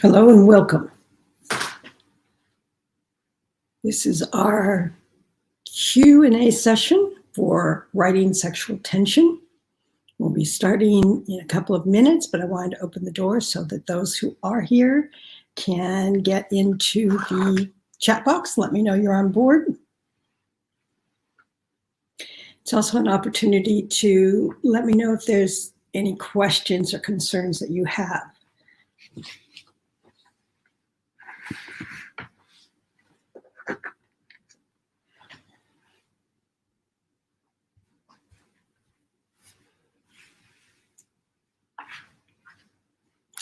Hello and welcome. This is our Q&A session for writing sexual tension. We'll be starting in a couple of minutes, but I wanted to open the door so that those who are here can get into the chat box. Let me know you're on board. It's also an opportunity to let me know if there's any questions or concerns that you have.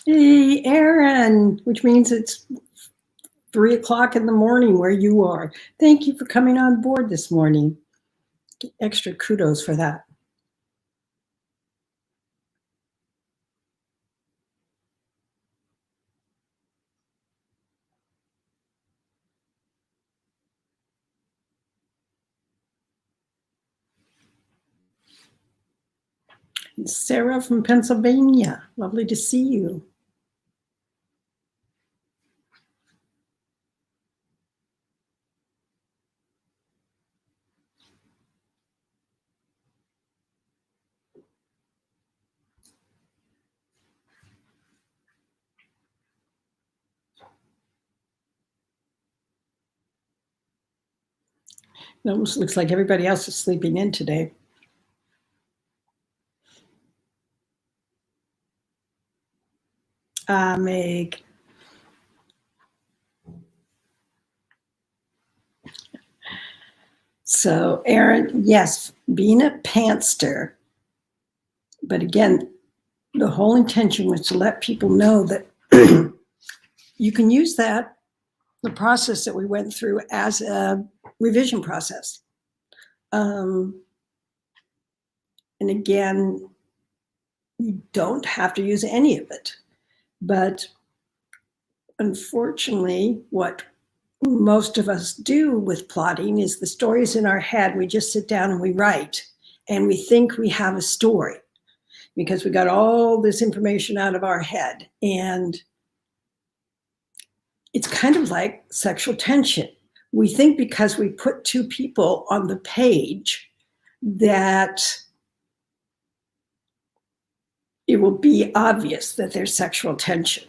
Hey, Aaron, which means it's 3 o'clock in the morning where you are. Thank you for coming on board this morning. Get extra kudos for that. Sarah from Pennsylvania, lovely to see you. It almost looks like everybody else is sleeping in today. Meg. So, Aaron, yes, being a pantster, but again, the whole intention was to let people know that you can use that, the process that we went through, as a revision process. And again, you don't have to use any of it. But unfortunately, what most of us do with plotting is the stories in our head, we just sit down and we write, and we think we have a story because we got all this information out of our head. And it's kind of like sexual tension. We think because we put two people on the page that it will be obvious that there's sexual tension.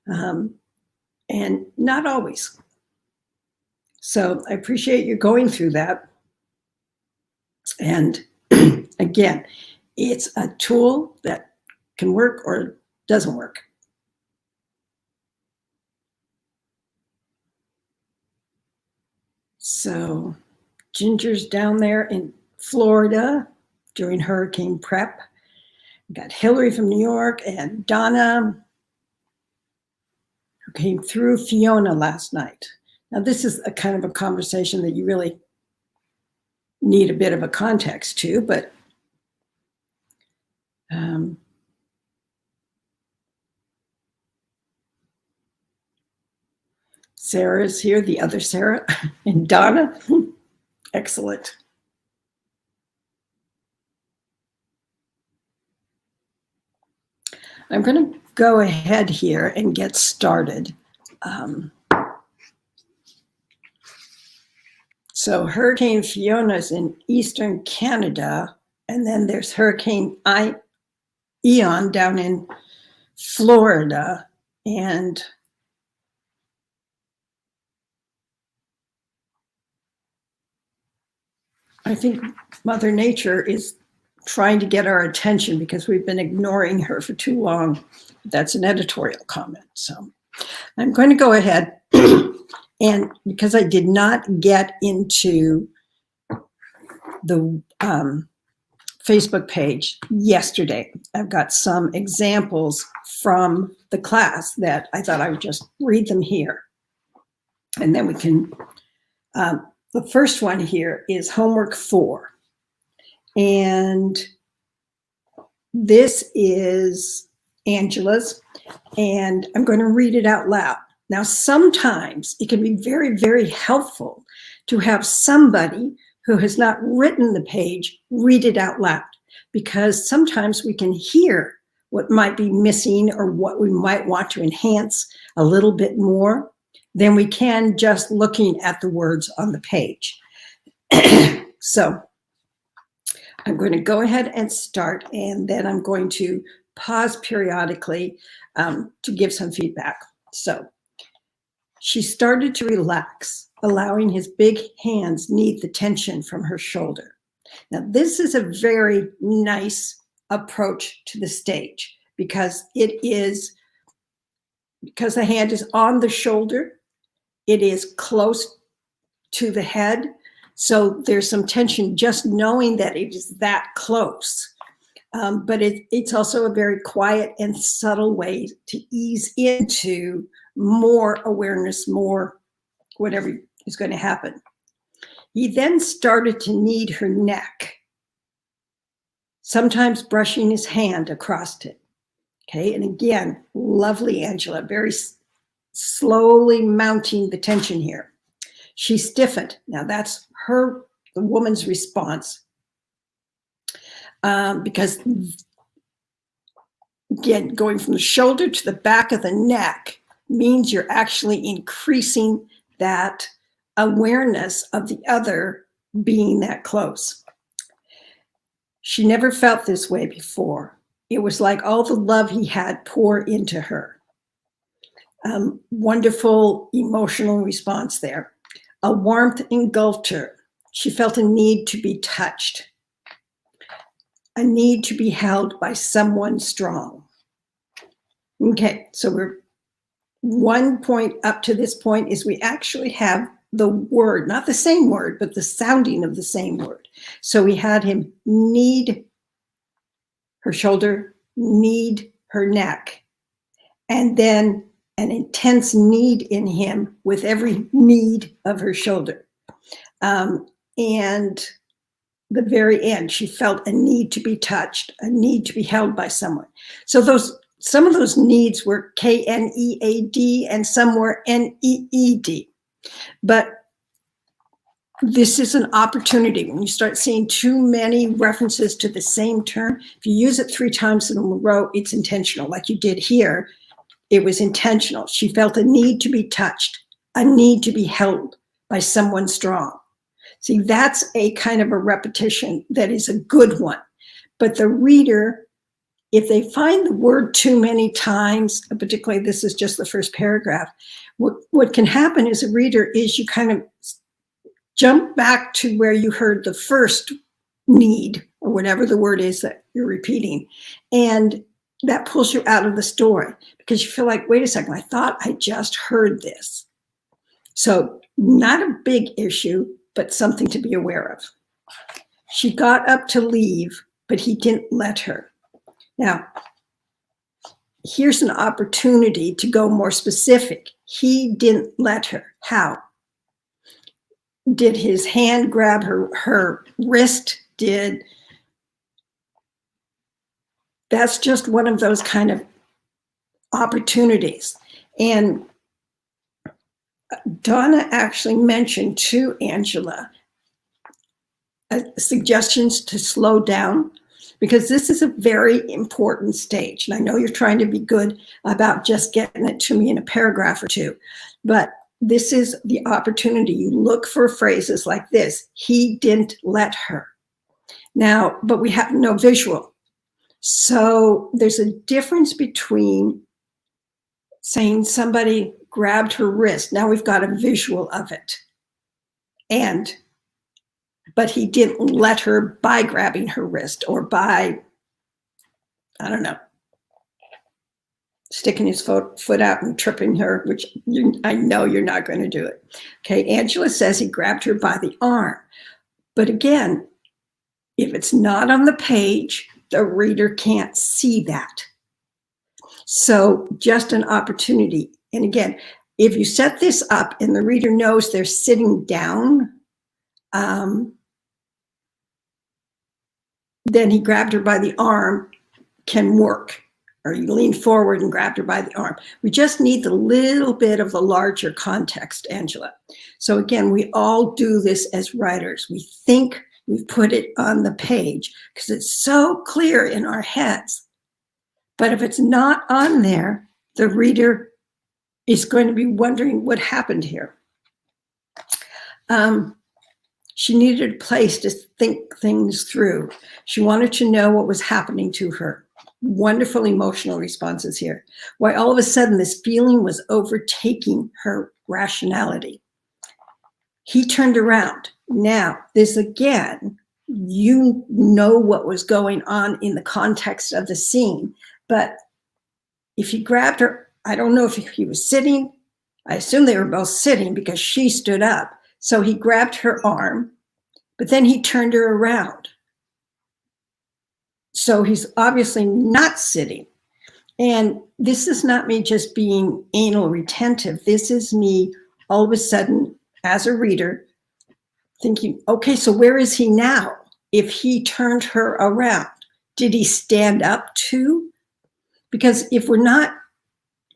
And not always. So I appreciate you going through that. And again, it's a tool that can work or doesn't work. So Ginger's down there in Florida doing hurricane prep. We got Hillary from New York and Donna, who came through Fiona last night. Now, this is a kind of a conversation that you really need a bit of a context to, but Sarah's here, the other Sarah, and Donna. Excellent. I'm going to go ahead here and get started. So Hurricane Fiona's in eastern Canada, and then there's Hurricane Ian down in Florida. And I think Mother Nature is trying to get our attention because we've been ignoring her for too long. That's an editorial comment. So I'm going to go ahead and because I did not get into the Facebook page yesterday, I've got some examples from the class that I thought I would just read them here. And then we can, the first one here is homework 4. And this is Angela's, and I'm going to read it out loud. Now, sometimes it can be very, very helpful to have somebody who has not written the page read it out loud, because sometimes we can hear what might be missing or what we might want to enhance a little bit more than we can just looking at the words on the page. So I'm going to go ahead and start, and then I'm going to pause periodically to give some feedback. So she started to relax, allowing his big hands knead the tension from her shoulder. Now, this is a very nice approach to the stage because because the hand is on the shoulder, it is close to the head. So there's some tension just knowing that it is that close. But it's also a very quiet and subtle way to ease into more awareness, more whatever is going to happen. He then started to knead her neck, sometimes brushing his hand across it. Okay, and again, lovely Angela, very slowly mounting the tension here. She stiffened. Now that's the woman's response. Because again, going from the shoulder to the back of the neck means you're actually increasing that awareness of the other being that close. She never felt this way before. It was like all the love he had pour into her. Wonderful emotional response there. A warmth engulfed her. She felt a need to be touched, a need to be held by someone strong. Okay, so we're one point up to this point is we actually have the word, not the same word, but the sounding of the same word. So we had him knead her shoulder, knead her neck, and then an intense need in him with every knead of her shoulder. And the very end, she felt a need to be touched, a need to be held by someone. So some of those needs were K-N-E-A-D and some were N-E-E-D. But this is an opportunity. When you start seeing too many references to the same term, if you use it 3 times in a row, it's intentional. Like you did here, it was intentional. She felt a need to be touched, a need to be held by someone strong. See, that's a kind of a repetition that is a good one. But the reader, if they find the word too many times, particularly this is just the first paragraph, what can happen as a reader is you kind of jump back to where you heard the first need, or whatever the word is that you're repeating. And that pulls you out of the story because you feel like, wait a second, I thought I just heard this. So not a big issue, but something to be aware of. She got up to leave, but he didn't let her. Now, here's an opportunity to go more specific. He didn't let her. How? Did his hand grab her wrist? That's just one of those kind of opportunities. And Donna actually mentioned to Angela suggestions to slow down, because this is a very important stage. And I know you're trying to be good about just getting it to me in a paragraph or two, but this is the opportunity. You look for phrases like this. He didn't let her. Now, but we have no visual. So there's a difference between saying somebody grabbed her wrist. Now we've got a visual of it. But he didn't let her by grabbing her wrist or by, I don't know, sticking his foot out and tripping her, which I know you're not going to do it. Okay, Angela says he grabbed her by the arm. But again, if it's not on the page, the reader can't see that. So just an opportunity. And again, if you set this up and the reader knows they're sitting down, then he grabbed her by the arm can work. Or you lean forward and grabbed her by the arm. We just need the little bit of the larger context, Angela. So again, we all do this as writers. We think we've put it on the page because it's so clear in our heads. But if it's not on there, the reader is going to be wondering what happened here. She needed a place to think things through. She wanted to know what was happening to her. Wonderful emotional responses here. Why all of a sudden this feeling was overtaking her rationality. He turned around. Now, this again, you know what was going on in the context of the scene, but if he grabbed her, I don't know if he was sitting. I assume they were both sitting because she stood up. So he grabbed her arm, but then he turned her around. So he's obviously not sitting. And this is not me just being anal retentive. This is me all of a sudden, as a reader, thinking, okay, so where is he now? If he turned her around, did he stand up too? Because if we're not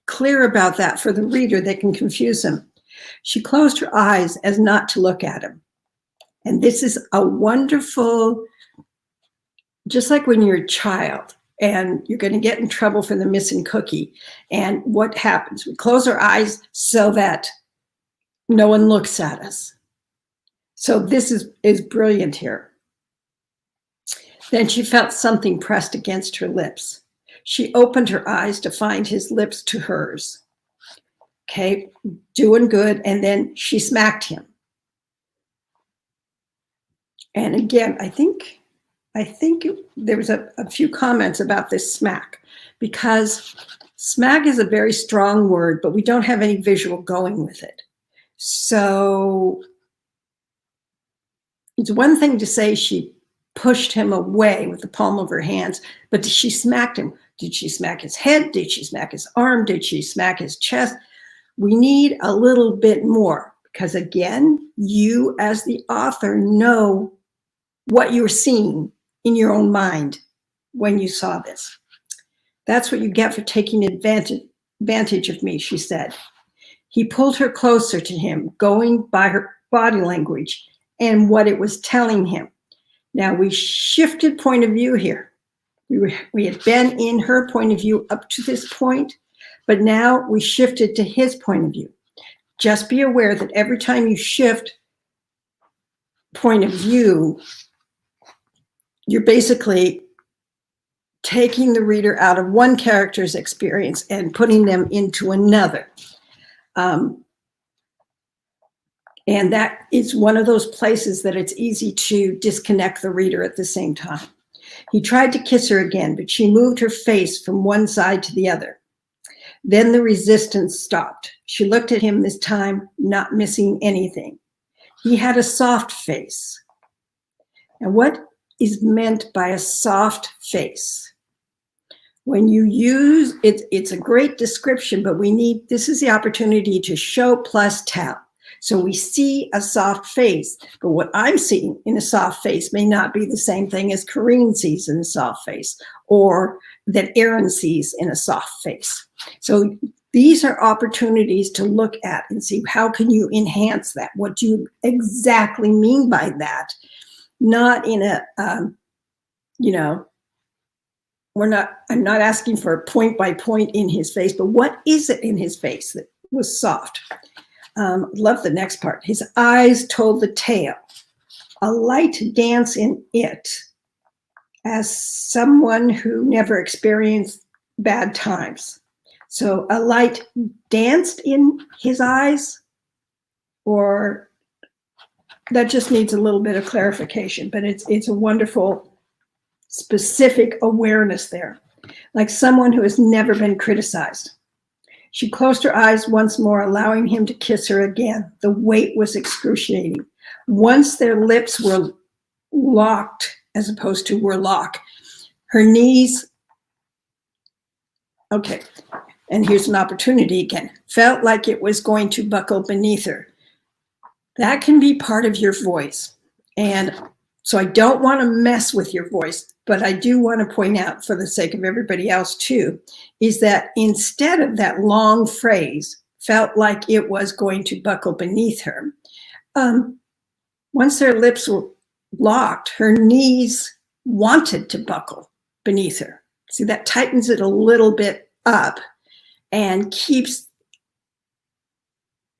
clear about that for the reader, they can confuse him. She closed her eyes as not to look at him. And this is a wonderful, just like when you're a child and you're going to get in trouble for the missing cookie. And what happens? We close our eyes so that no one looks at us. So this is brilliant here. Then she felt something pressed against her lips. She opened her eyes to find his lips to hers. Okay, doing good. And then she smacked him. And again, I think there was a few comments about this smack, because smack is a very strong word, but we don't have any visual going with it. So it's one thing to say she pushed him away with the palm of her hands, but she smacked him. Did she smack his head? Did she smack his arm? Did she smack his chest? We need a little bit more, because again, you as the author know what you're seeing in your own mind when you saw this. That's what you get for taking advantage of me, she said. He pulled her closer to him, going by her body language and what it was telling him. Now we shifted point of view here. We had been in her point of view up to this point, but now we shifted to his point of view. Just be aware that every time you shift point of view, you're basically taking the reader out of one character's experience and putting them into another. And that is one of those places that it's easy to disconnect the reader at the same time. He tried to kiss her again, but she moved her face from one side to the other. Then the resistance stopped. She looked at him this time, not missing anything. He had a soft face. And what is meant by a soft face? When you use it, it's a great description, but this is the opportunity to show plus tell. So we see a soft face, but what I'm seeing in a soft face may not be the same thing as Corinne sees in a soft face, or that Aaron sees in a soft face. So these are opportunities to look at and see, how can you enhance that? What do you exactly mean by that? Not in a, I'm not asking for a point by point in his face, but what is it in his face that was soft? Love the next part. His eyes told the tale. A light dance in it. As someone who never experienced bad times. So a light danced in his eyes, or that just needs a little bit of clarification, but it's a wonderful specific awareness there. Like someone who has never been criticized. She closed her eyes once more, allowing him to kiss her again. The weight was excruciating. Once their lips were locked, as opposed to were locked, her knees, okay, and here's an opportunity again, felt like it was going to buckle beneath her. That can be part of your voice. And so I don't want to mess with your voice, but I do want to point out, for the sake of everybody else too, is that instead of that long phrase, felt like it was going to buckle beneath her, once their lips were locked, her knees wanted to buckle beneath her. See, that tightens it a little bit up and keeps,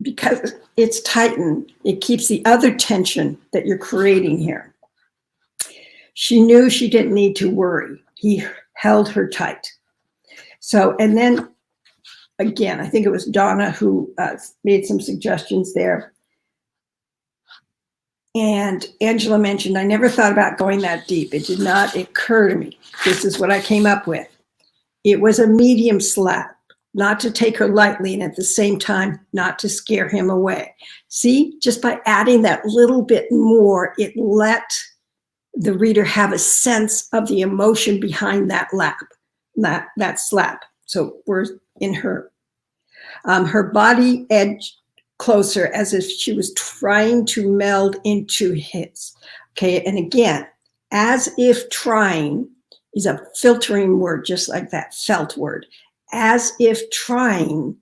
because it's tightened, it keeps the other tension that you're creating here. She knew she didn't need to worry. He held her tight. So, and then again, I think it was Donna who made some suggestions there. And Angela mentioned, I never thought about going that deep. It did not occur to me. This is what I came up with. It was a medium slap, not to take her lightly, and at the same time, not to scare him away. See, just by adding that little bit more, it let the reader have a sense of the emotion behind that that slap. So we're in her. Her body edged closer as if she was trying to meld into his. Okay, and again, as if trying is a filtering word, just like that felt word. As if trying.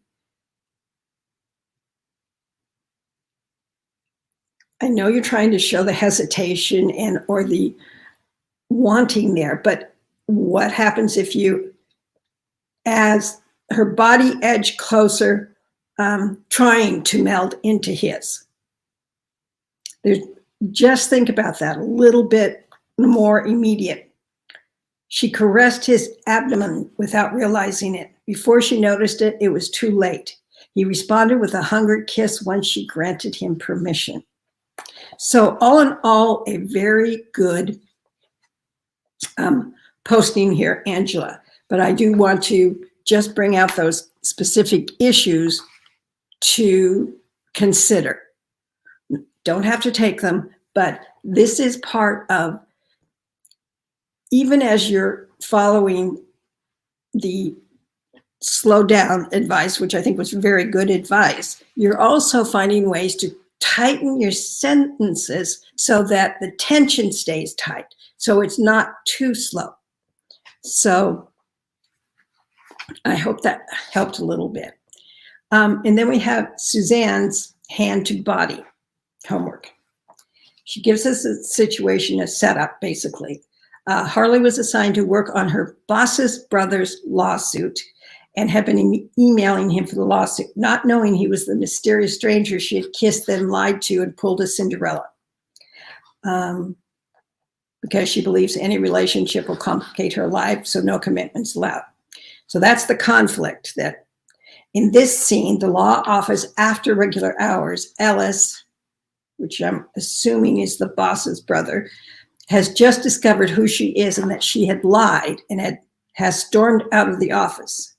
I know you're trying to show the hesitation and or the wanting there, but what happens if you, as her body edged closer, trying to meld into his? Just think about that a little bit more immediate. She caressed his abdomen without realizing it. Before she noticed it, it was too late. He responded with a hungered kiss once she granted him permission. So all in all, a very good posting here, Angela. But I do want to just bring out those specific issues to consider. Don't have to take them, but this is part of, even as you're following the slow down advice, which I think was very good advice, you're also finding ways to tighten your sentences so that the tension stays tight, so it's not too slow. So I hope that helped a little bit. And then we have Suzanne's hand to body homework. She gives us a situation, a setup, basically. Harley was assigned to work on her boss's brother's lawsuit and had been emailing him for the lawsuit, not knowing he was the mysterious stranger she had kissed, then lied to, and pulled a Cinderella. Because she believes any relationship will complicate her life, so no commitments allowed. So that's the conflict. That in this scene, the law office after regular hours, Ellis, which I'm assuming is the boss's brother, has just discovered who she is and that she had lied and has stormed out of the office.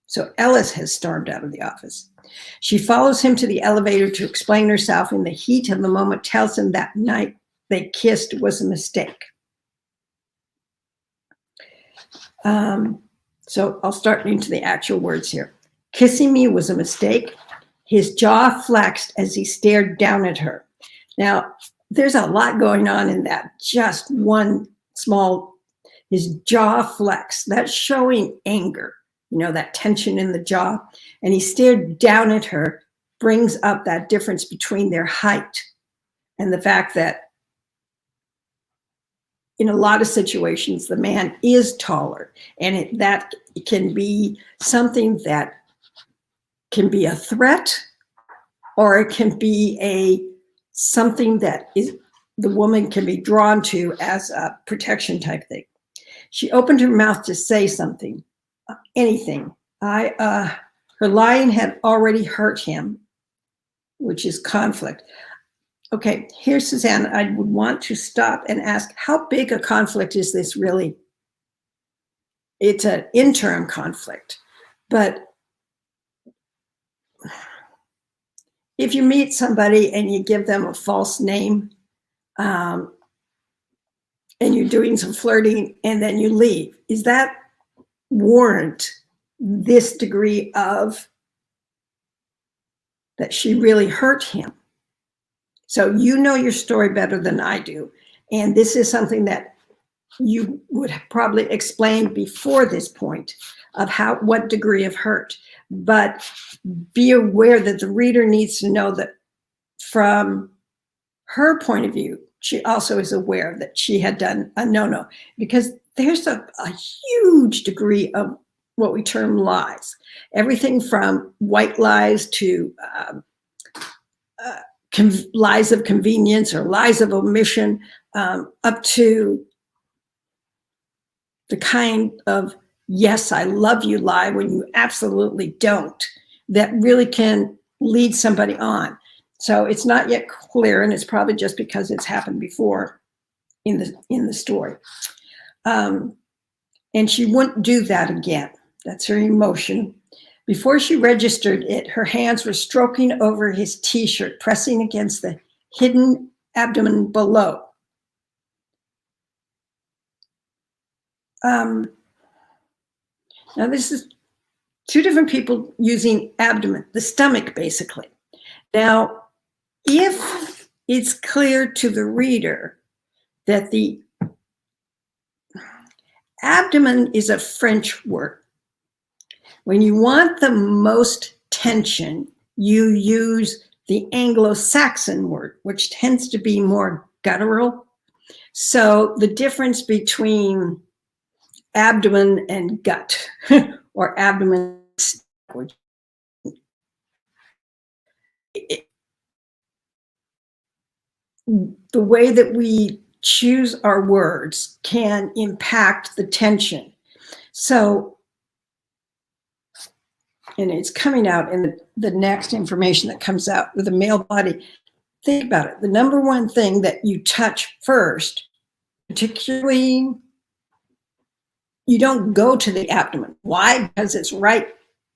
So Ellis has stormed out of the office. She follows him to the elevator to explain herself. In the heat of the moment, tells him that night they kissed was a mistake. So I'll start into the actual words here. Kissing me was a mistake. His jaw flexed as he stared down at her. Now, there's a lot going on in that. Just one small, his jaw flexed. That's showing anger, you know, that tension in the jaw. And he stared down at her, brings up that difference between their height and the fact that in a lot of situations, the man is taller, and that can be something that can be a threat, or it can be something that is the woman can be drawn to as a protection type thing. She opened her mouth to say something, anything. Her lying had already hurt him, which is conflict. Okay, here's Suzanne. I would want to stop and ask, how big a conflict is this really? It's an interim conflict, but if you meet somebody and you give them a false name, and you're doing some flirting and then you leave, is that warrant this degree of that she really hurt him? So you know your story better than I do. And this is something that you would probably explain before this point of what degree of hurt. But be aware that the reader needs to know that from her point of view, she also is aware that she had done a no-no. Because there's a huge degree of what we term lies. Everything from white lies to lies of convenience or lies of omission, up to the kind of yes, I love you lie when you absolutely don't, that really can lead somebody on. So it's not yet clear, and it's probably just because it's happened before in the story. And she wouldn't do that again. That's her emotion. Before she registered it, her hands were stroking over his t-shirt, pressing against the hidden abdomen below. Now this is two different people using abdomen, the stomach basically. Now, if it's clear to the reader that the abdomen is a French word, when you want the most tension, you use the Anglo-Saxon word, which tends to be more guttural. So the difference between abdomen and gut, or abdomen, the way that we choose our words can impact the tension. So, and it's coming out in the next information that comes out with the male body. Think about it. The number one thing that you touch first, particularly, you don't go to the abdomen. Why? Because it's right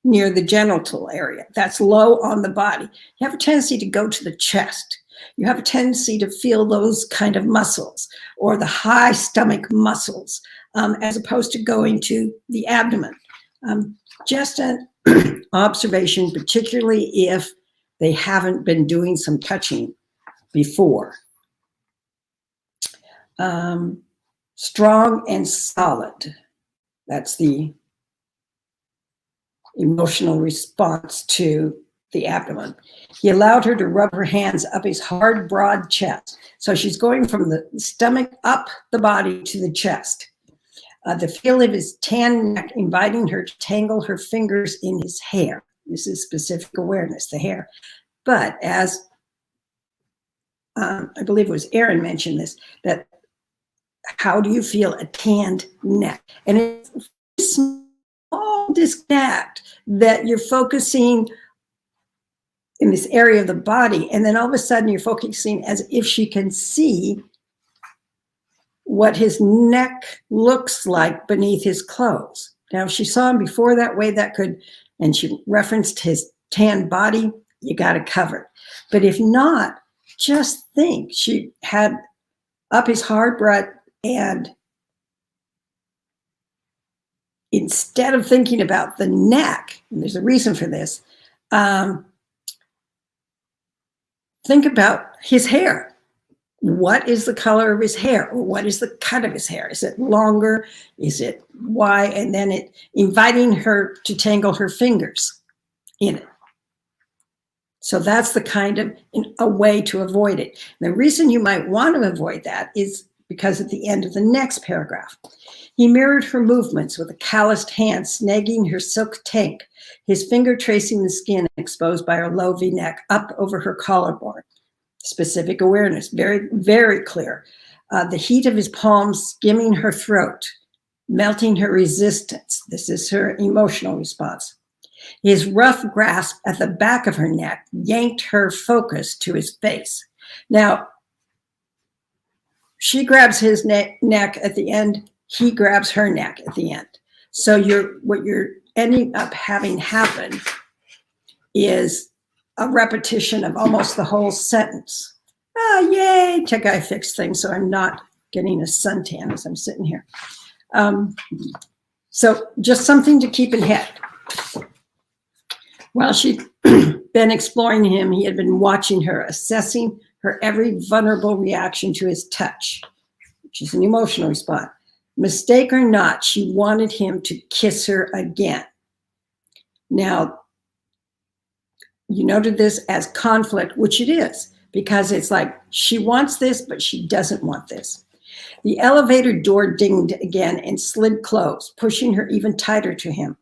near the genital area. That's low on the body. You have a tendency to go to the chest. You have a tendency to feel those kind of muscles or the high stomach muscles, as opposed to going to the abdomen. Just an observation, particularly if they haven't been doing some touching before. Strong and solid. That's the emotional response to the abdomen. He allowed her to rub her hands up his hard, broad chest. So she's going from the stomach up the body to the chest. The feel of his tan neck inviting her to tangle her fingers in his hair. This is specific awareness, the hair. But as I believe it was Aaron mentioned this, that how do you feel a tanned neck? And it's a small disconnect that you're focusing in this area of the body, and then all of a sudden you're focusing as if she can see what his neck looks like beneath his clothes. Now, if she saw him before that way, that could, and she referenced his tan body, you got it covered. But if not, just think she had up his hard breath, and instead of thinking about the neck, and there's a reason for this, think about his hair. What is the color of his hair? Or what is the cut of his hair? Is it longer? Is it wide? And then it inviting her to tangle her fingers in it. So that's the kind of a way to avoid it. The reason you might want to avoid that is because at the end of the next paragraph, he mirrored her movements with a calloused hand snagging her silk tank, his finger tracing the skin exposed by her low V-neck up over her collarbone. Specific awareness, very, very clear. The heat of his palms skimming her throat, melting her resistance. This is her emotional response. His rough grasp at the back of her neck yanked her focus to his face. Now, she grabs his neck at the end, he grabs her neck at the end. So what you're ending up having happen is a repetition of almost the whole sentence. Oh, yay, tech guy fixed things, so I'm not getting a suntan as I'm sitting here. So just something to keep in head. While she'd been exploring him, he had been watching her, assessing her every vulnerable reaction to his touch, which is an emotional response. Mistake or not, she wanted him to kiss her again. Now, you noted this as conflict, which it is, because it's like she wants this, but she doesn't want this. The elevator door dinged again and slid closed, pushing her even tighter to him.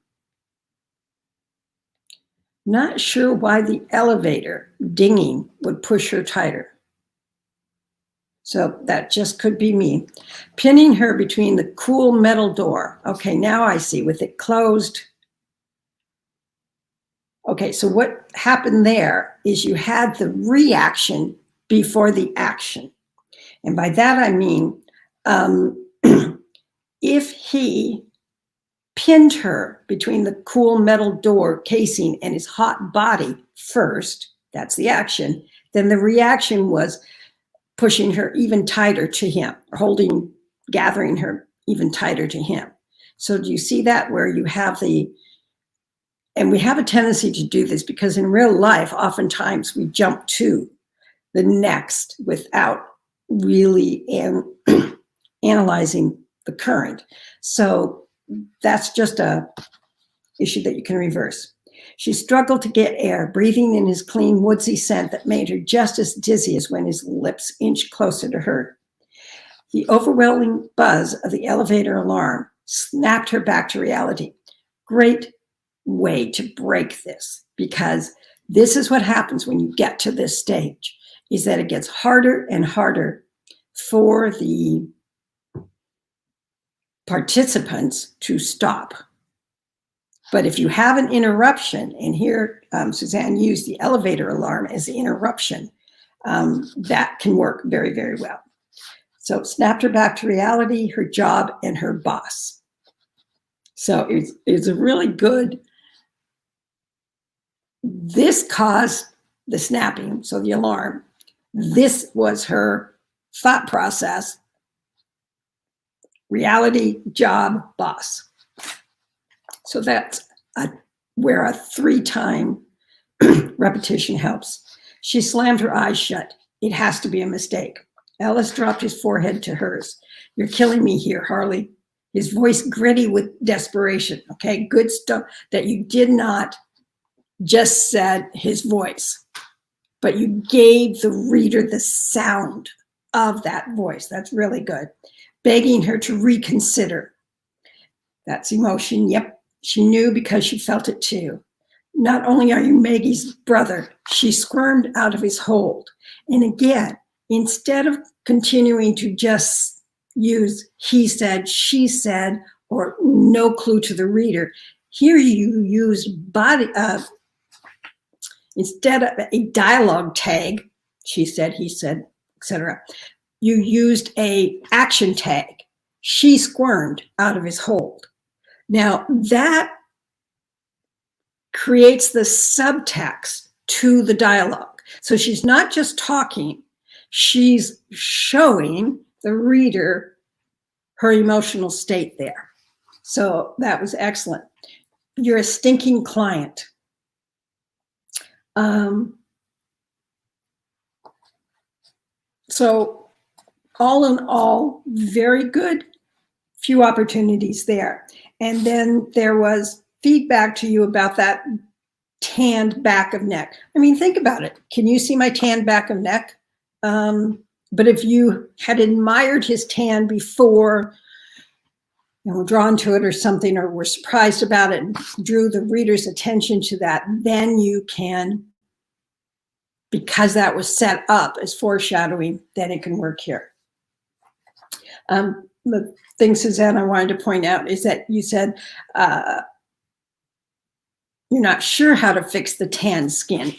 Not sure why the elevator dinging would push her tighter. So that just could be me. Pinning her between the cool metal door. Okay, now I see, with it closed. Okay, so what happened there is you had the reaction before the action. And by that I mean, if he pinned her between the cool metal door casing and his hot body first, that's the action, then the reaction was pushing her even tighter to him, gathering her even tighter to him. So do you see that, where you have and we have a tendency to do this because in real life, oftentimes we jump to the next without really analyzing the current. So that's just a issue that you can reverse. She struggled to get air, breathing in his clean, woodsy scent that made her just as dizzy as when his lips inched closer to her. The overwhelming buzz of the elevator alarm snapped her back to reality. Great way to break this, because this is what happens when you get to this stage, is that it gets harder and harder for the participants to stop. But if you have an interruption, and here Suzanne used the elevator alarm as the interruption, that can work very, very well. So snapped her back to reality, her job, and her boss. So it's a really good, this caused the snapping, so the alarm. This was her thought process: reality, job, boss. So that's where a 3-time repetition helps. She slammed her eyes shut. It has to be a mistake. Ellis dropped his forehead to hers. You're killing me here, Harley. His voice gritty with desperation. Okay, good stuff that you did not just said his voice, but you gave the reader the sound of that voice. That's really good. Begging her to reconsider. That's emotion. Yep. She knew because she felt it too. Not only are you Maggie's brother, she squirmed out of his hold. And again, instead of continuing to just use he said, she said, or no clue to the reader, here you use body, instead of a dialogue tag, she said, he said, etc., you used a action tag. She squirmed out of his hold. Now that creates the subtext to the dialogue. So she's not just talking, she's showing the reader her emotional state there. So that was excellent. You're a stinking client. So all in all, very good. Few opportunities there. And then there was feedback to you about that tanned back of neck. I mean, think about it. Can you see my tanned back of neck? But if you had admired his tan before, drawn to it or something, or were surprised about it and drew the reader's attention to that, then you can, because that was set up as foreshadowing, then it can work here. The thing, Suzanne, I wanted to point out is that you said you're not sure how to fix the tan skin.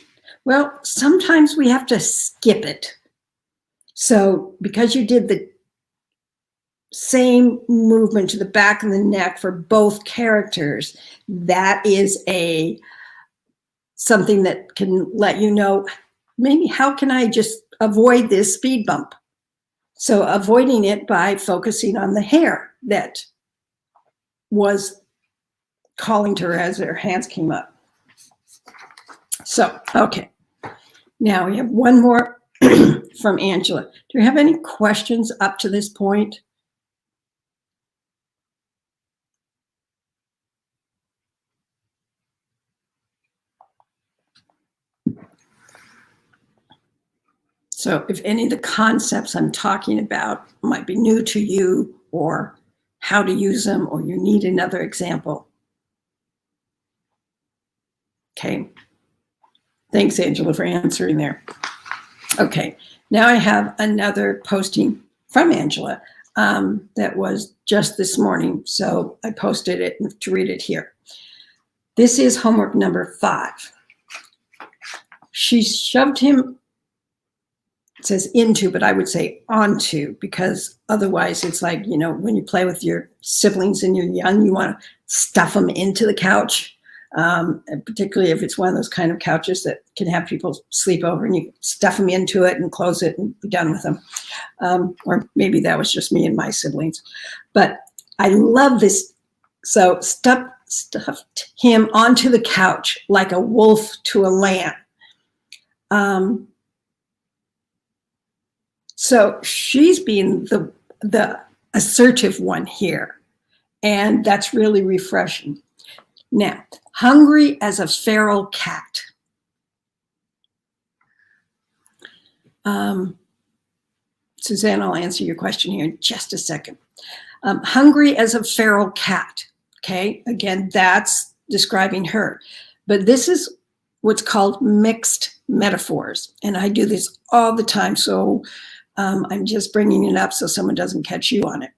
Well, sometimes we have to skip it. So because you did the same movement to the back of the neck for both characters, that is something that can let you know, maybe how can I just avoid this speed bump? So avoiding it by focusing on the hair that was calling to her as her hands came up. So, okay. Now we have one more from Angela. Do you have any questions up to this point? So if any of the concepts I'm talking about might be new to you, or how to use them, or you need another example. Okay. Thanks, Angela, for answering there. Okay. Now I have another posting from Angela that was just this morning. So I posted it to read it here. This is homework number 5. She shoved him, it says into, but I would say onto, because otherwise it's like, you know, when you play with your siblings and you're young, you want to stuff them into the couch. And particularly if it's one of those kind of couches that can have people sleep over, and you stuff them into it and close it and be done with them. Or maybe that was just me and my siblings. But I love this. So stuffed him onto the couch like a wolf to a lamb. So she's being the assertive one here, and that's really refreshing. Now, hungry as a feral cat. Suzanne, I'll answer your question here in just a second. Hungry as a feral cat. Okay, again, that's describing her. But this is what's called mixed metaphors. And I do this all the time. So I'm just bringing it up so someone doesn't catch you on it.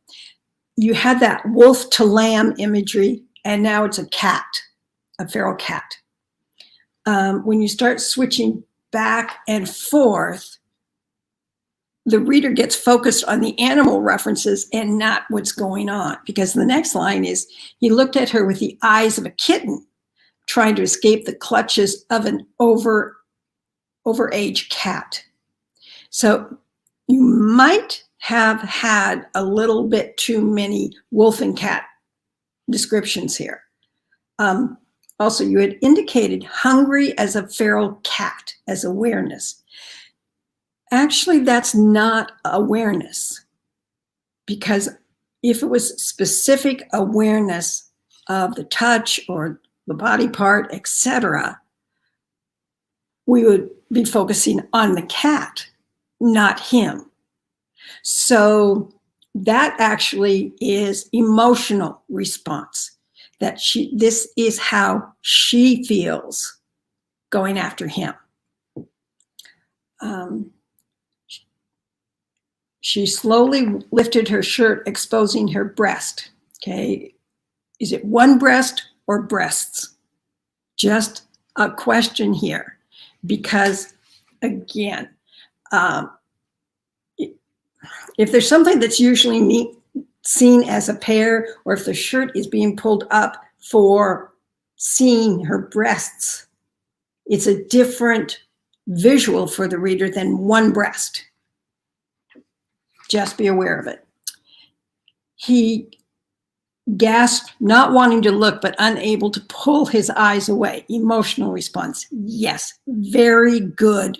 You had that wolf to lamb imagery, and now it's a cat, a feral cat. When you start switching back and forth, the reader gets focused on the animal references and not what's going on. Because the next line is, he looked at her with the eyes of a kitten trying to escape the clutches of an overage cat. So you might have had a little bit too many wolf and cat descriptions here. Also, you had indicated hungry as a feral cat as awareness. Actually, that's not awareness, because if it was specific awareness of the touch or the body part, etc., we would be focusing on the cat, not him. So that actually is emotional response, that this is how she feels going after him. She slowly lifted her shirt, exposing her breast. Okay, is it one breast or breasts? Just a question here, because again, if there's something that's usually seen as a pair, or if the shirt is being pulled up for seeing her breasts, it's a different visual for the reader than one breast. Just be aware of it. He gasped, not wanting to look, but unable to pull his eyes away. Emotional response. Yes, very good.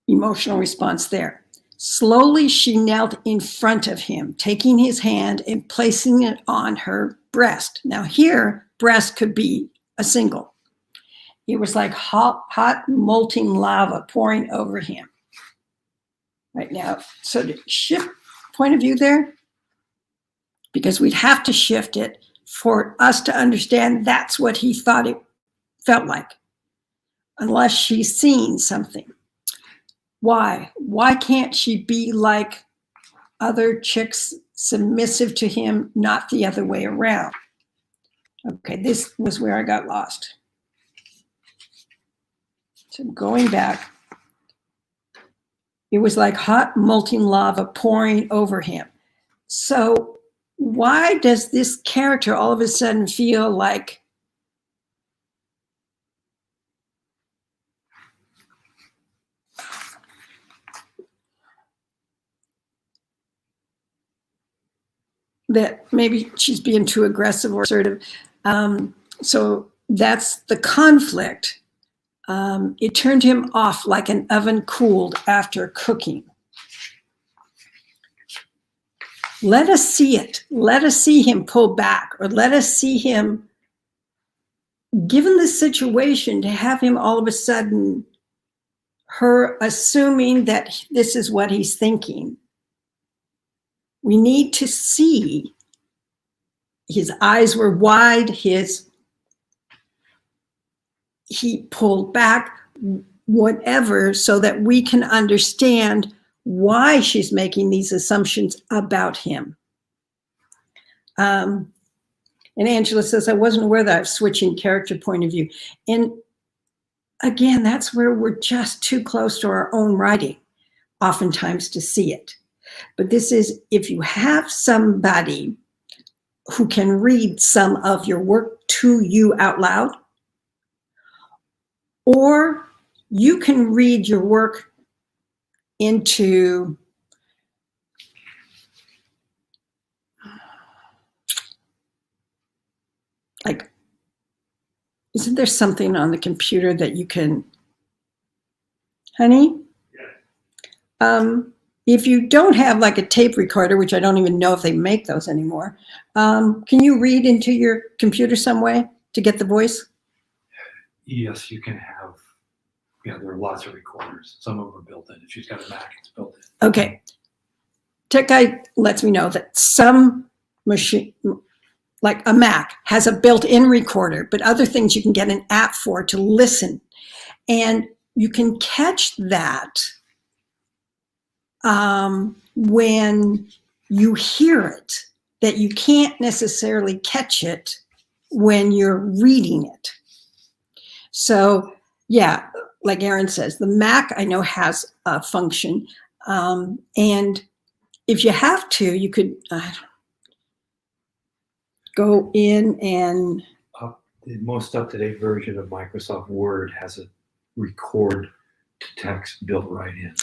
Emotional response there. Slowly, she knelt in front of him, taking his hand and placing it on her breast. Now here, breast could be a single. It was like hot molten lava pouring over him. Right now, so to shift point of view there, because we'd have to shift it for us to understand that's what he thought it felt like, unless she's seen something. Why? Why can't she be like other chicks, submissive to him, not the other way around? Okay, this was where I got lost. So going back, it was like hot molten lava pouring over him. So why does this character all of a sudden feel like that maybe she's being too aggressive or assertive? So that's the conflict. It turned him off like an oven cooled after cooking. Let us see it. Let us see him pull back, or let us see him given the situation, to have him all of a sudden, her assuming that this is what he's thinking, we need to see his eyes were wide, he pulled back, whatever, so that we can understand why she's making these assumptions about him. And Angela says, I wasn't aware that I was switching character point of view. And again, that's where we're just too close to our own writing, oftentimes, to see it. But this is, if you have somebody who can read some of your work to you out loud, or you can read your work into like, isn't there something on the computer that you can, honey? Yeah. If you don't have like a tape recorder, which I don't even know if they make those anymore, can you read into your computer some way to get the voice? Yes, you can have, yeah, there are lots of recorders. Some of them are built in. If she's got a Mac, it's built in. Okay. Tech Guy lets me know that some machine, like a Mac, has a built-in recorder, but other things you can get an app for to listen. And you can catch that when you hear it, that you can't necessarily catch it when you're reading it. So yeah, like Aaron says, the Mac I know has a function. And if you have to, you could go in and... The most up-to-date version of Microsoft Word has a record to text built right in.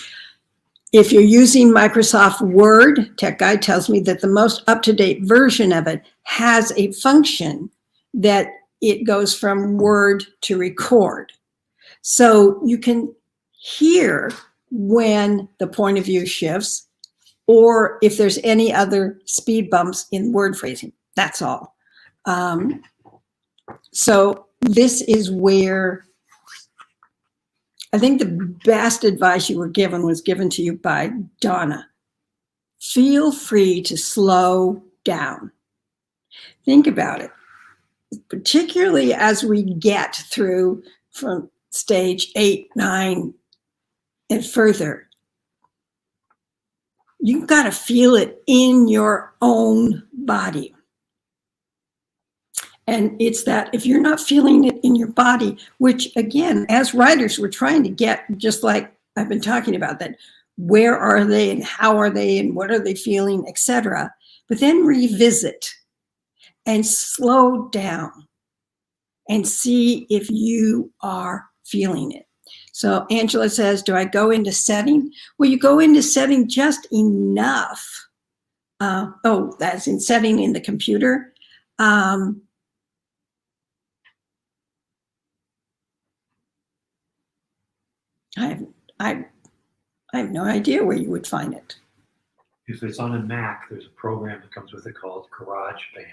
If you're using Microsoft Word, Tech Guide tells me that the most up-to-date version of it has a function that it goes from Word to record. So you can hear when the point of view shifts, or if there's any other speed bumps in word phrasing. That's all. So this is where I think the best advice you were given was given to you by Donna. Feel free to slow down. Think about it, particularly as we get through from stage 8, 9, and further. You've got to feel it in your own body. And it's that if you're not feeling it in your body, which again, as writers, we're trying to get, just like I've been talking about, that where are they and how are they and what are they feeling, etc. But then revisit and slow down and see if you are feeling it. So Angela says, do I go into setting? Well, you go into setting just enough. That's in setting in the computer. I have no idea where you would find it. If it's on a Mac, there's a program that comes with it called GarageBand.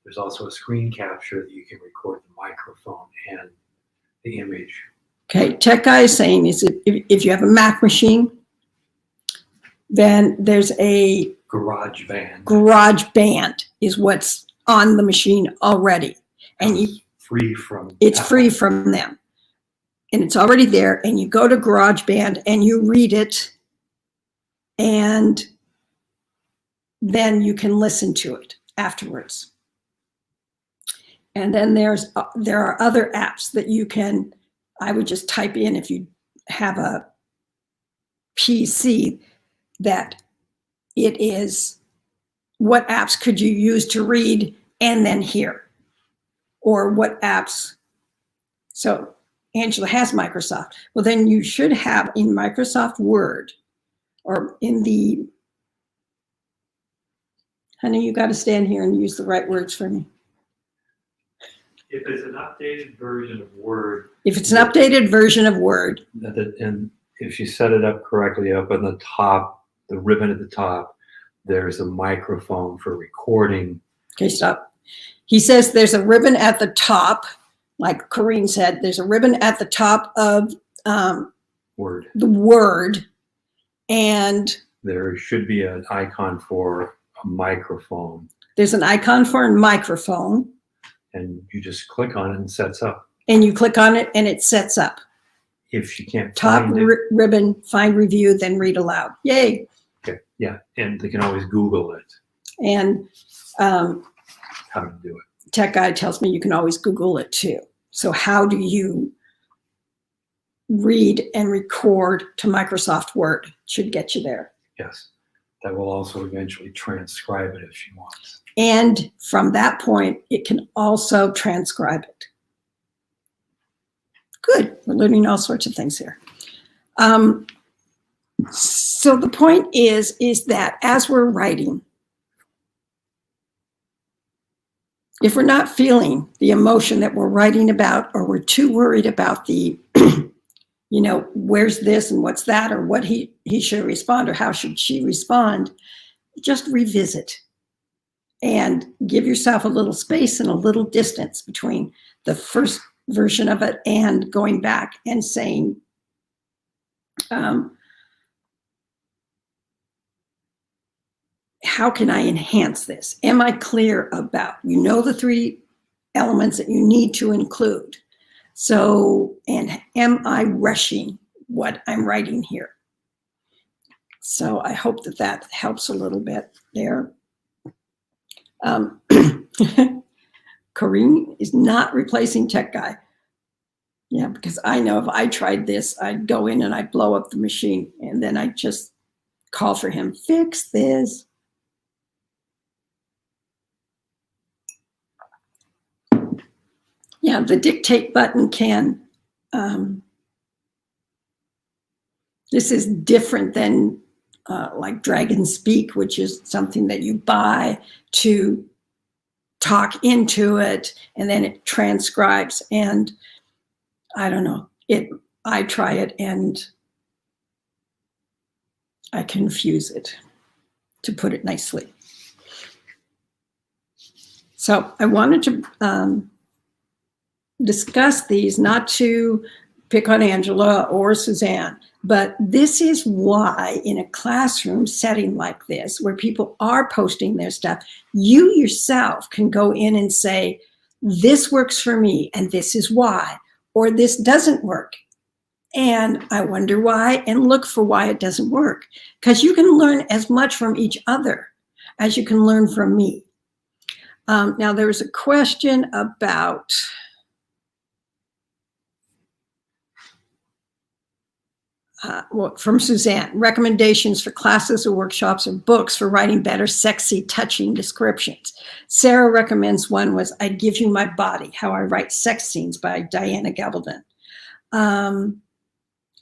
There's also a screen capture that you can record the microphone and the image. Okay, Tech Guy is saying is if you have a Mac machine, then there's a GarageBand. GarageBand is what's on the machine already, and it's free from. It's free from them. And it's already there, and you go to GarageBand and you read it, and then you can listen to it afterwards. And then there are other apps that you can, I would just type in, if you have a PC, that it is, what apps could you use to read and then hear? Or what apps, so Angela has Microsoft. Well, then you should have in Microsoft Word, or in the, honey, you got to stand here and use the right words for me. If it's an updated version of Word. If it's an updated version of Word. And if you set it up correctly, up on the top, the ribbon at the top, there's a microphone for recording. Okay, stop. He says there's a ribbon at the top like Corrine said, there's a ribbon at the top of Word. the word, and There should be an icon for a microphone, there's an icon for a microphone, and you just click on it and it sets up. and you click on it and it sets up. If you can't Top find it, ribbon, find review, then read aloud. Yay. okay, yeah, and they can always Google it, And how to do it. Tech Guy tells me you can always Google it too. So how do you read and record to Microsoft Word? Should get you there. Yes, that will also eventually transcribe it if she wants. And from that point, it can also transcribe it. Good, we're learning all sorts of things here. So the point is that as we're writing, if we're not feeling the emotion that we're writing about, or we're too worried about the, you know, where's this and what's that, or what he should respond, or how should she respond, just revisit and give yourself a little space and a little distance between the first version of it and going back and saying, how can I enhance this? Am I clear about, you know, the 3 elements that you need to include? So, and am I rushing what I'm writing here? So I hope that that helps a little bit there. Corrine is not replacing Tech Guy. Yeah, because I know if I tried this, I'd go in and I'd blow up the machine, and then I'd just call for him, fix this. Yeah, the dictate button can, this is different than like Dragon Speak, which is something that you buy to talk into it, and then it transcribes. And I don't know, I try it and I confuse it, to put it nicely. So I wanted to discuss these, not to pick on Angela or Suzanne, but this is why in a classroom setting like this, where people are posting their stuff, you yourself can go in and say, this works for me and this is why, or this doesn't work. And I wonder why, and look for why it doesn't work. Because you can learn as much from each other as you can learn from me. Now there was a question about from Suzanne, recommendations for classes or workshops or books for writing better, sexy, touching descriptions. Sarah recommends one was I'd Give You My Body, How I Write Sex Scenes by Diana Gabaldon. And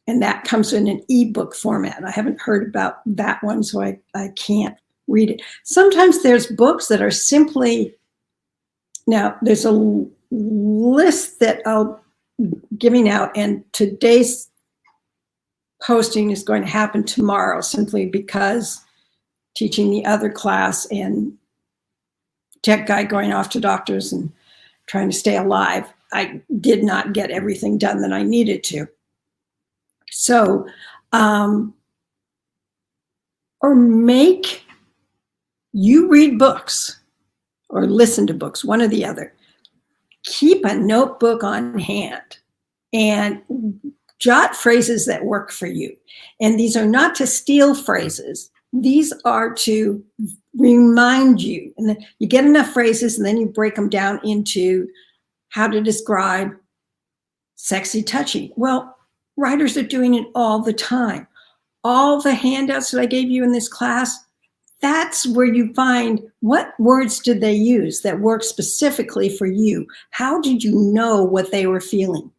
that comes in an ebook format. I haven't heard about that one, so I can't read it. Sometimes there's books that are simply, now there's a list that I'll giving out, and today's posting is going to happen tomorrow simply because teaching the other class and Tech Guy going off to doctors and trying to stay alive, I did not get everything done that I needed to. So, or make you read books or listen to books, one or the other. Keep a notebook on hand and jot phrases that work for you. And these are not to steal phrases. These are to remind you. And then you get enough phrases and then you break them down into how to describe sexy touching. Well, writers are doing it all the time. All the handouts that I gave you in this class, that's where you find what words did they use that work specifically for you. How did you know what they were feeling?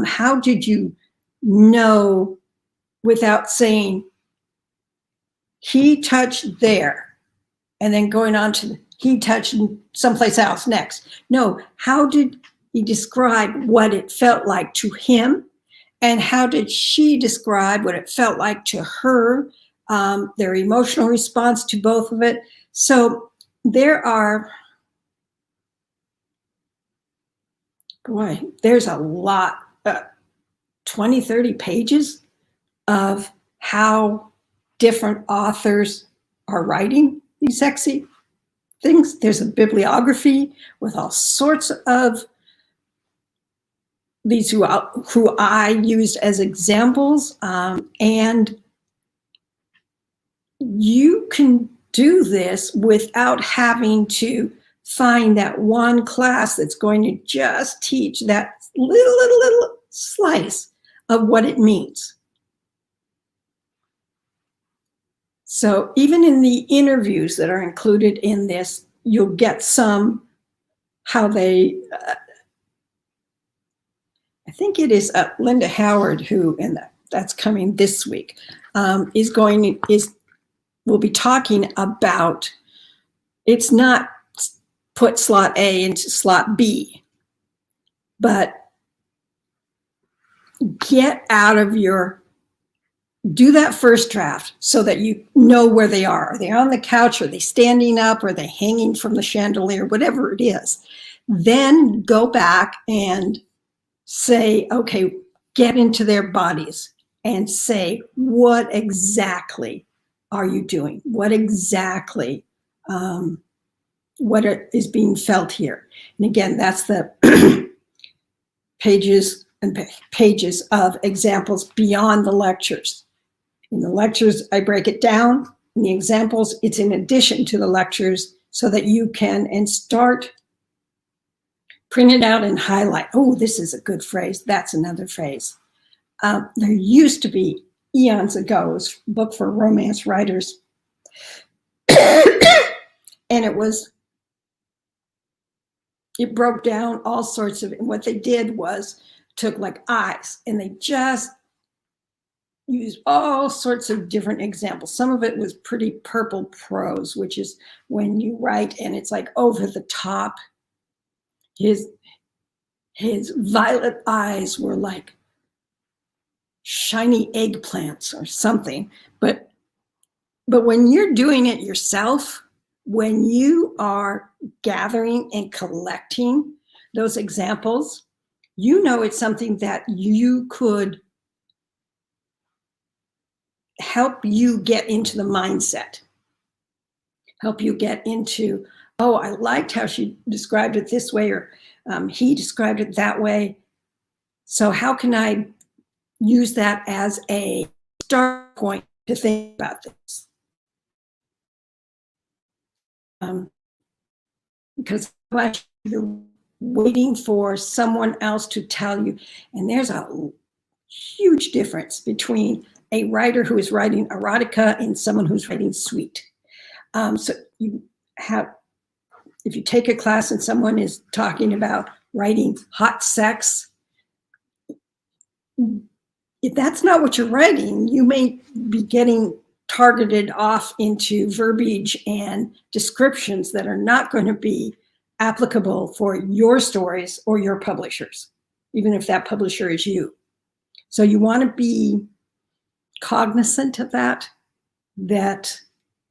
How did you know without saying, he touched there, and then going on to he touched someplace else next? No, how did he describe what it felt like to him? And how did she describe what it felt like to her, their emotional response to both of it? So there are boy, there's a lot, 20, 30 pages of how different authors are writing these sexy things. There's a bibliography with all sorts of these who I used as examples, and you can do this without having to find that one class that's going to just teach that little slice of what it means. So even in the interviews that are included in this, you'll get some how they, I think it is Linda Howard who, and that's coming this week, will be talking about, it's not put slot A into slot B, but get out of do that first draft so that you know where they are. Are they on the couch? Are they standing up? Are they hanging from the chandelier? Whatever it is. Then go back and say, okay, get into their bodies and say, what exactly are you doing? What exactly, is being felt here? And again, that's the pages and pages of examples beyond the lectures. In the lectures, I break it down. In the examples, it's in addition to the lectures so that you can start, print it out and highlight. Oh, this is a good phrase. That's another phrase. There used to be, eons ago, a book for romance writers. And it broke down all sorts of, and what they did was took like eyes and they just used all sorts of different examples. Some of it was pretty purple prose, which is when you write and it's like over the top. His violet eyes were like shiny eggplants or something. But when you're doing it yourself, when you are gathering and collecting those examples, you know it's something that you could help you get into the mindset, help you get into, oh, I liked how she described it this way, or he described it that way. So how can I use that as a start point to think about this? Because you're waiting for someone else to tell you, and there's a huge difference between a writer who is writing erotica and someone who's writing sweet. So you have, if you take a class and someone is talking about writing hot sex, if that's not what you're writing, you may be getting targeted off into verbiage and descriptions that are not going to be applicable for your stories or your publishers, even if that publisher is you. So you want to be cognizant of that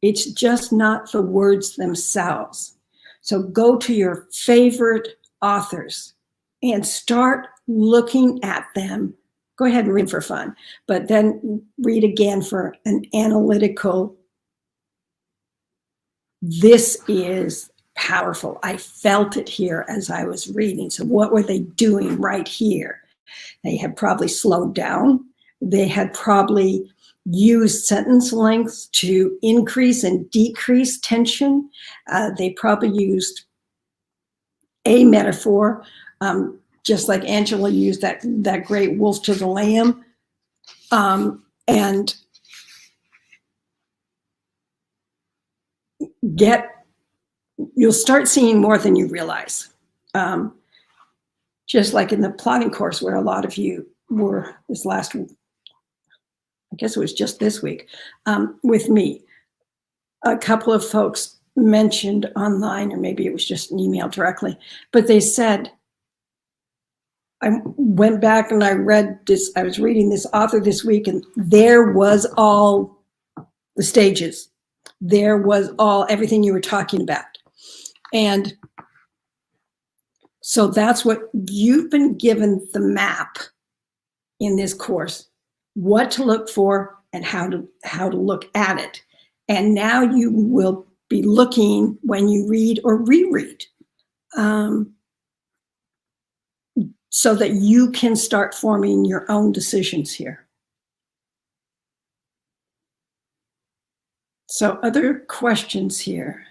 it's just not the words themselves. So go to your favorite authors and start looking at them. Go ahead and read for fun, but then read again for an analytical, this is powerful. I felt it here as I was reading. So what were they doing right here? They had probably slowed down. They had probably used sentence lengths to increase and decrease tension. They probably used a metaphor, just like Angela used that great wolf to the lamb. And you'll start seeing more than you realize. Just like in the plotting course where a lot of you were this last week, I guess it was just this week, with me. A couple of folks mentioned online, or maybe it was just an email directly, but they said, I went back and I read this, I was reading this author this week, and there was all the stages. There was everything you were talking about. And So that's what you've been given, the map in this course, what to look for and how to look at it. And now you will be looking when you read or reread, so that you can start forming your own decisions here. So other questions here?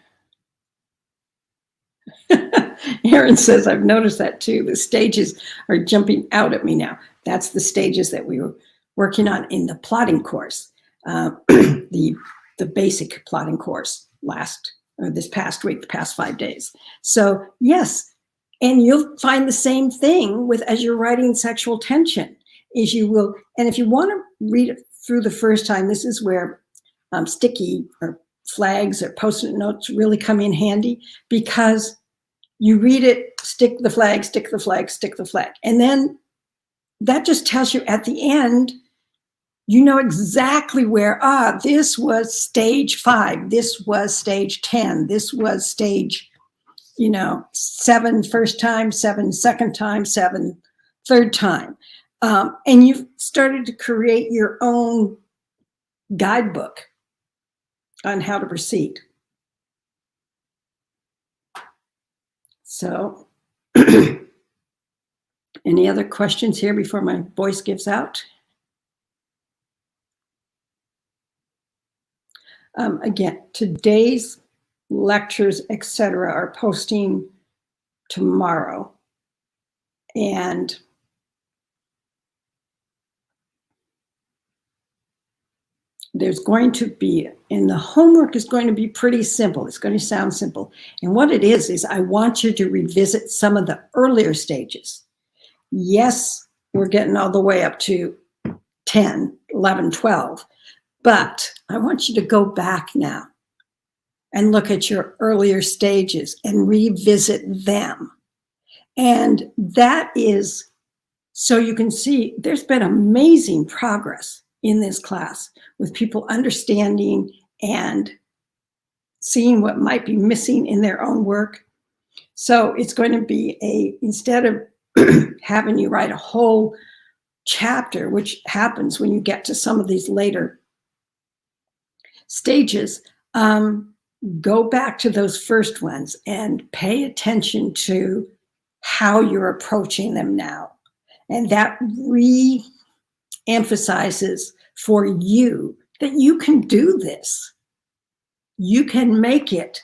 Aaron says, I've noticed that too. The stages are jumping out at me now. That's the stages that we were working on in the plotting course, the basic plotting course this past week, the past 5 days. So yes, and you'll find the same thing as you're writing sexual tension, is you will, and if you want to read it through the first time, this is where sticky or flags or post-it notes really come in handy, because you read it, stick the flag, stick the flag, stick the flag. And then that just tells you at the end, you know exactly where, this was stage 5, this was stage 10, this was stage, 7 first time, 7 second time, 7 third time. And you've started to create your own guidebook on how to proceed. So, any other questions here before my voice gives out? Again, today's lectures, etc., are posting tomorrow. And there's going to be, and the homework is going to be pretty simple. It's going to sound simple. And what it is I want you to revisit some of the earlier stages. Yes, we're getting all the way up to 10, 11, 12. But I want you to go back now and look at your earlier stages and revisit them. And that is so you can see there's been amazing progress in this class with people understanding and seeing what might be missing in their own work. So it's going to be instead of having you write a whole chapter, which happens when you get to some of these later stages, go back to those first ones and pay attention to how you're approaching them now. And that re-emphasizes for you that you can do this. You can make it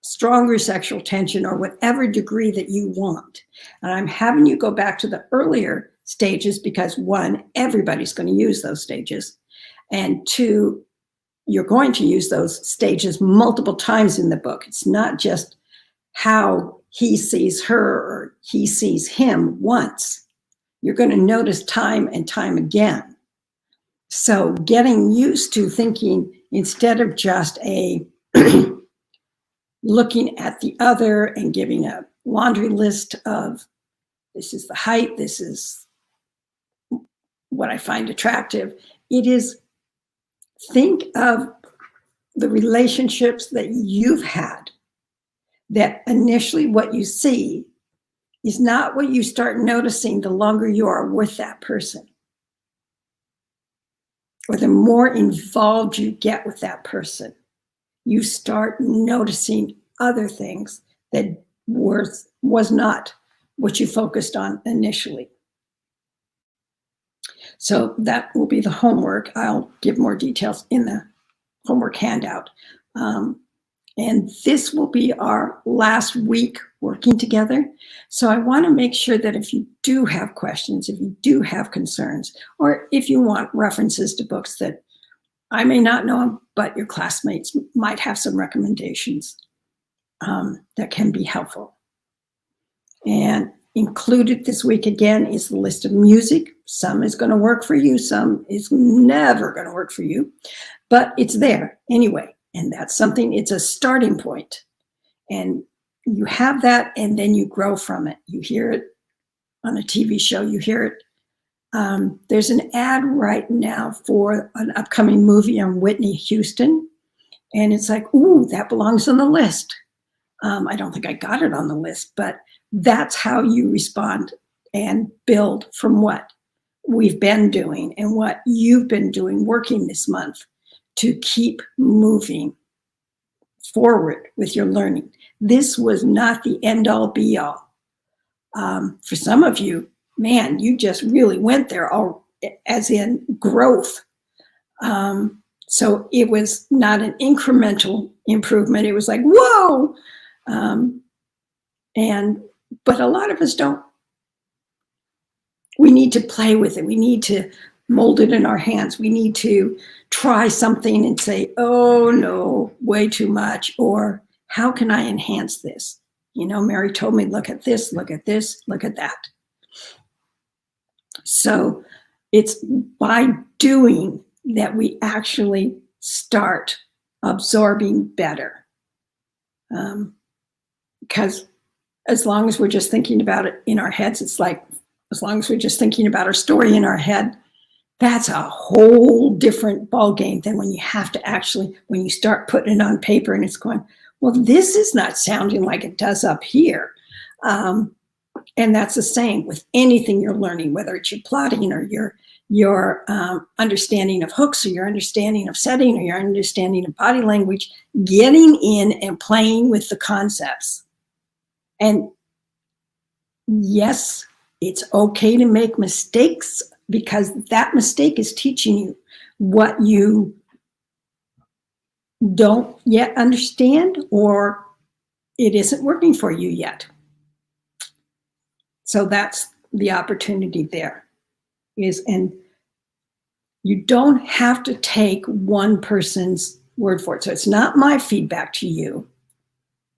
stronger sexual tension or whatever degree that you want. And I'm having you go back to the earlier stages because 1, everybody's going to use those stages. And 2, you're going to use those stages multiple times in the book. It's not just how he sees her or he sees him once. You're going to notice time and time again. So getting used to thinking instead of just looking at the other and giving a laundry list of this is the height, this is what I find attractive. It is think of the relationships that you've had, that initially what you see is not what you start noticing the longer you are with that person, or the more involved you get with that person. You start noticing other things that was not what you focused on initially. So that will be the homework. I'll give more details in the homework handout. And this will be our last week working together. So I want to make sure that if you do have questions, if you do have concerns, or if you want references to books that I may not know, but your classmates might have some recommendations that can be helpful. And included this week again is the list of music. Some is going to work for you, some is never going to work for you, but it's there anyway. And that's something, it's a starting point. And you have that, and then you grow from it. You hear it on a TV show, you hear it. There's an ad right now for an upcoming movie on Whitney Houston. And it's like, ooh, that belongs on the list. I don't think I got it on the list, but That's how you respond and build from what we've been doing and what you've been doing, working this month to keep moving forward with your learning. This was not the end all be all. For some of you, man, you just really went there, all as in growth. So it was not an incremental improvement. It was like, whoa. But a lot of us don't. We need to play with it. We need to mold it in our hands. We need to try something and say, oh no, way too much. Or how can I enhance this? You know, Mary told me, look at this, look at this, look at that. So it's by doing that we actually start absorbing better. Because as long as we're just thinking about it in our heads, it's like, as long as we're just thinking about our story in our head, that's a whole different ballgame than when you have to actually, when you start putting it on paper and it's going, well, this is not sounding like it does up here. And that's the same with anything you're learning, whether it's your plotting or your understanding of hooks or your understanding of setting or your understanding of body language, getting in and playing with the concepts. And yes, it's okay to make mistakes because that mistake is teaching you what you don't yet understand or it isn't working for you yet. So that's the opportunity there is, and you don't have to take one person's word for it. So it's not my feedback to you.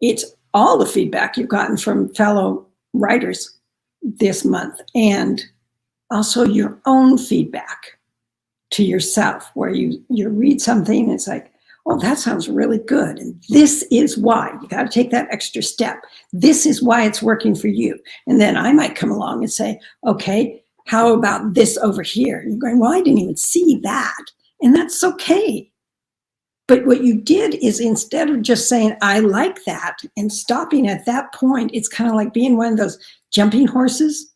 It's all the feedback you've gotten from fellow writers this month, and also your own feedback to yourself, where you read something and it's like, oh, that sounds really good. And this is why. You got to take that extra step. This is why it's working for you. And then I might come along and say, okay, how about this over here? And you're going, well, I didn't even see that. And that's okay. But what you did is, instead of just saying, I like that, and stopping at that point, it's kind of like being one of those jumping horses.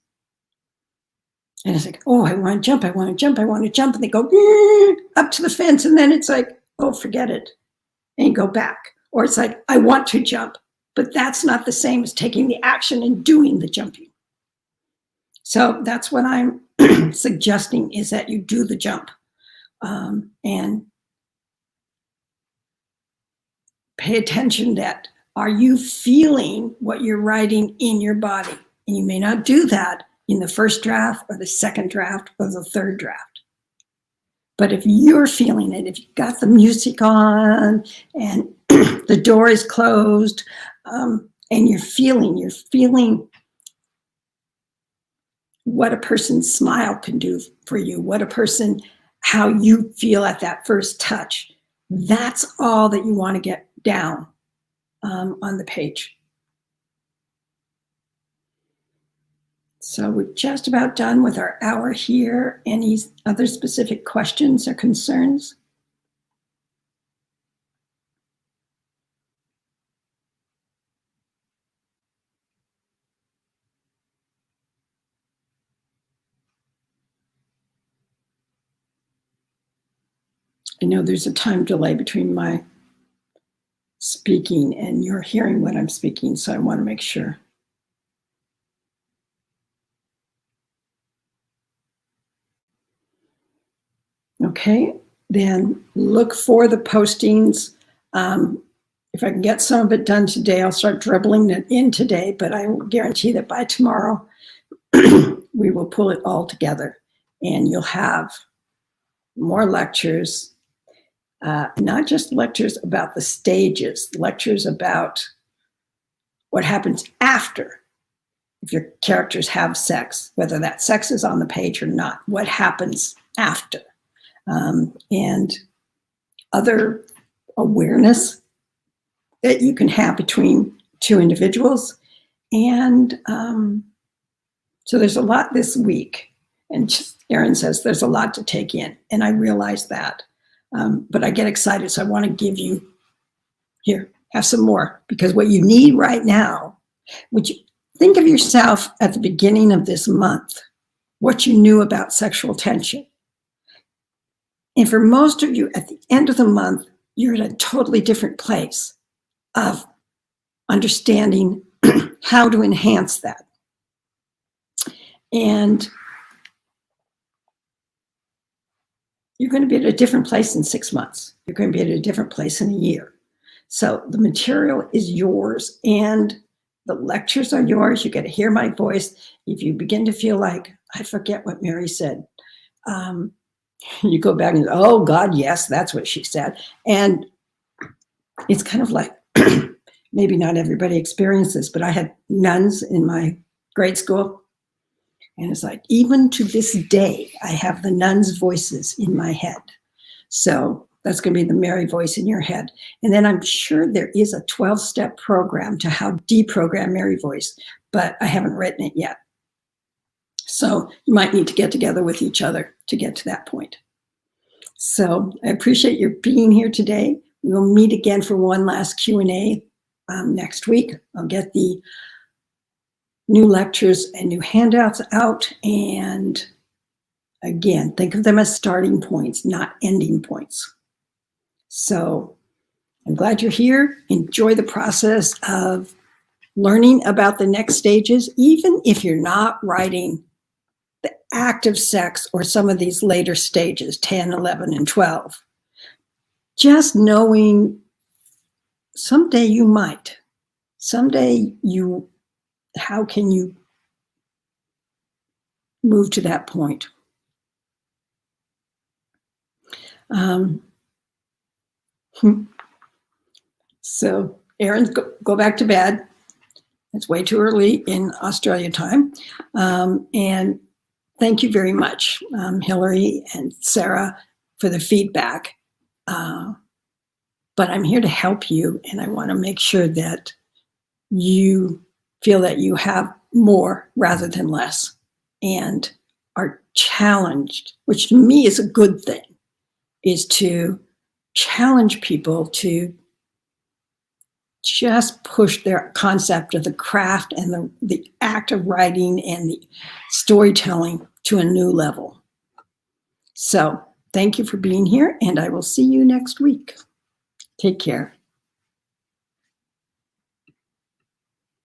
And it's like, oh, I want to jump, I want to jump, I want to jump. And they go up to the fence. And then it's like, oh, forget it. And you go back. Or it's like, I want to jump. But that's not the same as taking the action and doing the jumping. So that's what I'm suggesting, is that you do the jump. And pay attention that, are you feeling what you're writing in your body? And you may not do that in the first draft or the second draft or the third draft. But if you're feeling it, if you've got the music on and the door is closed, and you're feeling what a person's smile can do for you, how you feel at that first touch, that's all that you want to get down on the page. So we're just about done with our hour here. Any other specific questions or concerns? I know there's a time delay between my speaking and you're hearing what I'm speaking, so I want to make sure. Okay, then look for the postings. If I can get some of it done today, I'll start dribbling it in today, but I will guarantee that by tomorrow, we will pull it all together and you'll have more lectures, not just lectures about the stages, lectures about what happens after, if your characters have sex, whether that sex is on the page or not, what happens after. And other awareness that you can have between two individuals. And so there's a lot this week. And Erin says there's a lot to take in. And I realize that. But I get excited, so I want to give you, here, have some more. Because what you need right now, Think of yourself at the beginning of this month, what you knew about sexual tension. And for most of you, at the end of the month, you're in a totally different place of understanding how to enhance that. And you're going to be at a different place in 6 months. You're going to be at a different place in a year. So the material is yours and the lectures are yours. You get to hear my voice. If you begin to feel like, I forget what Mary said, you go back and, oh God, yes, that's what she said. And it's kind of like, maybe not everybody experienced this, but I had nuns in my grade school. And it's like, even to this day, I have the nuns' voices in my head. So that's going to be the Mary voice in your head. And then I'm sure there is a 12-step program to how deprogram Mary voice, but I haven't written it yet. So you might need to get together with each other to get to that point. So I appreciate your being here today. We'll meet again for one last Q&A next week. I'll get the new lectures and new handouts out. And again, think of them as starting points, not ending points. So I'm glad you're here. Enjoy the process of learning about the next stages, even if you're not writing the act of sex or some of these later stages, 10, 11, and 12. Just knowing someday you might. Someday you, how can you move to that point? So Aaron, go back to bed. It's way too early in Australia time. And thank you very much, Hillary and Sarah, for the feedback. But I'm here to help you, and I want to make sure that you feel that you have more rather than less and are challenged, which to me is a good thing, is to challenge people to just push their concept of the craft and the act of writing and the storytelling to a new level. So thank you for being here, and I will see you next week. Take care.